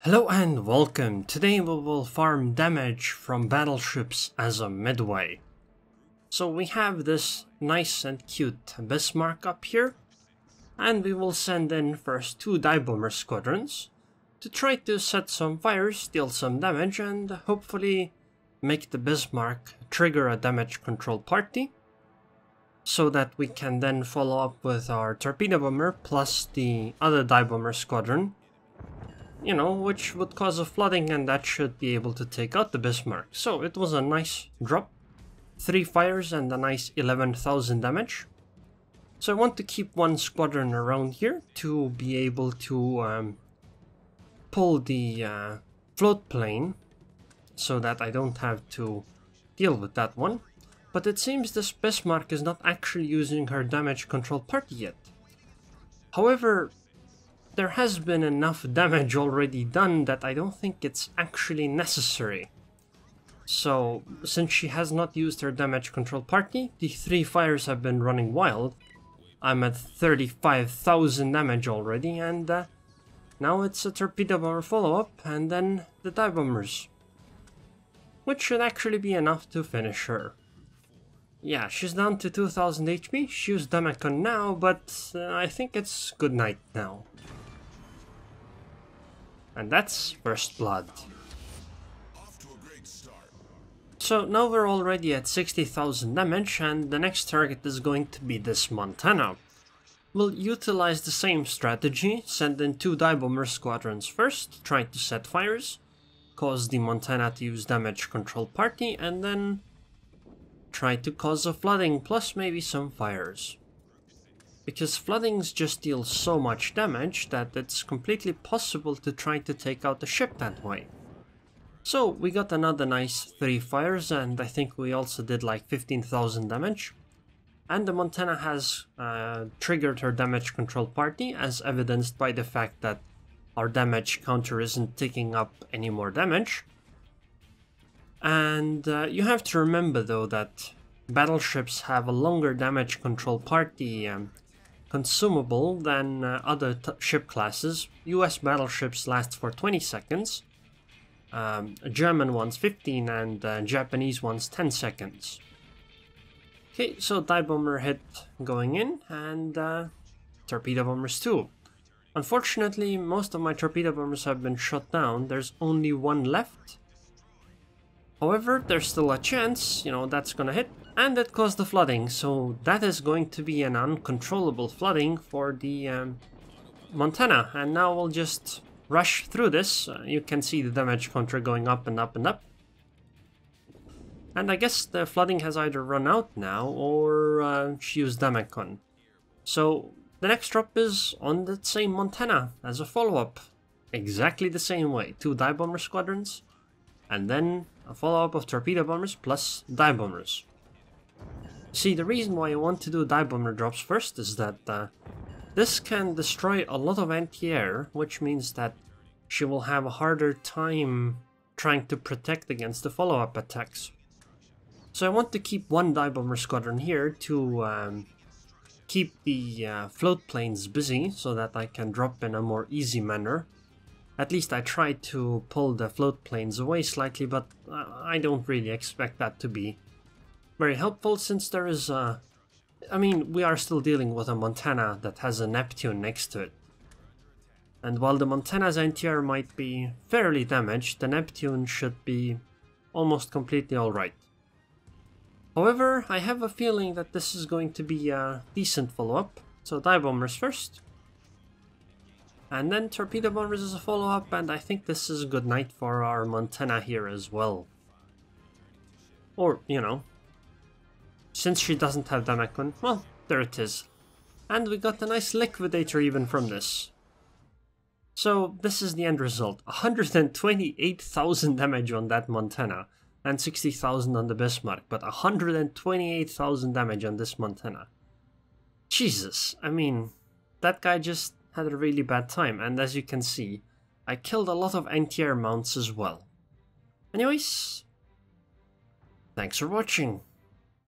Hello and welcome. Today we will farm damage from battleships as a Midway. So we have this nice and cute Bismarck up here, and we will send in first 2 dive bomber squadrons to try to set some fires, deal some damage, and hopefully make the Bismarck trigger a damage control party, so that we can then follow up with our torpedo bomber plus the other dive bomber squadron, which would cause a flooding, and that should be able to take out the Bismarck. So it was a nice drop, 3 fires and a nice 11,000 damage. So I want to keep 1 squadron around here to be able to pull the float plane, so that I don't have to deal with that one. But it seems this Bismarck is not actually using her damage control party yet. However, there has been enough damage already done that I don't think it's actually necessary. So, since she has not used her damage control party, the 3 fires have been running wild. I'm at 35,000 damage already, and now it's a torpedo bomber follow-up, and then the dive bombers, which should actually be enough to finish her. Yeah, she's down to 2000 HP, she used Damacon now, but I think it's good night now. And that's first blood. So now we're already at 60,000 damage, and the next target is going to be this Montana. We'll utilize the same strategy, send in 2 dive bomber squadrons first, try to set fires, cause the Montana to use damage control party, and then try to cause a flooding plus maybe some fires. Because floodings just deal so much damage that it's completely possible to try to take out the ship that way. So we got another nice 3 fires, and I think we also did like 15,000 damage. And the Montana has triggered her damage control party, as evidenced by the fact that our damage counter isn't taking up any more damage. And you have to remember though that battleships have a longer damage control party consumable than other ship classes. US battleships last for 20 seconds, German ones 15, and Japanese ones 10 seconds. Okay, so dive bomber hit going in, and torpedo bombers too. Unfortunately, most of my torpedo bombers have been shot down. There's only 1 left. However, there's still a chance, that's gonna hit. And it caused the flooding, so that is going to be an uncontrollable flooding for the Montana. And now we'll just rush through this. You can see the damage counter going up and up and up. And I guess the flooding has either run out now, or she used Damacon. So the next drop is on the same Montana as a follow-up. Exactly the same way. 2 dive bomber squadrons, and then a follow-up of torpedo bombers plus dive bombers. See, the reason why I want to do dive bomber drops first is that this can destroy a lot of anti-air, which means that she will have a harder time trying to protect against the follow-up attacks. So I want to keep 1 dive bomber squadron here to keep the float planes busy, so that I can drop in a more easy manner. At least I tried to pull the float planes away slightly, but I don't really expect that to be very helpful, since there is we are still dealing with a Montana that has a Neptune next to it. And while the Montana's anti-air might be fairly damaged, the Neptune should be almost completely alright. However, I have a feeling that this is going to be a decent follow-up. So dive bombers first, and then torpedo bombers as a follow-up, and I think this is a good night for our Montana here as well. Or, since she doesn't have Damacon, well, there it is. And we got a nice liquidator even from this. So this is the end result. 128,000 damage on that Montana, and 60,000 on the Bismarck, but 128,000 damage on this Montana. Jesus, that guy just had a really bad time, and as you can see, I killed a lot of anti-air mounts as well. Anyways, thanks for watching.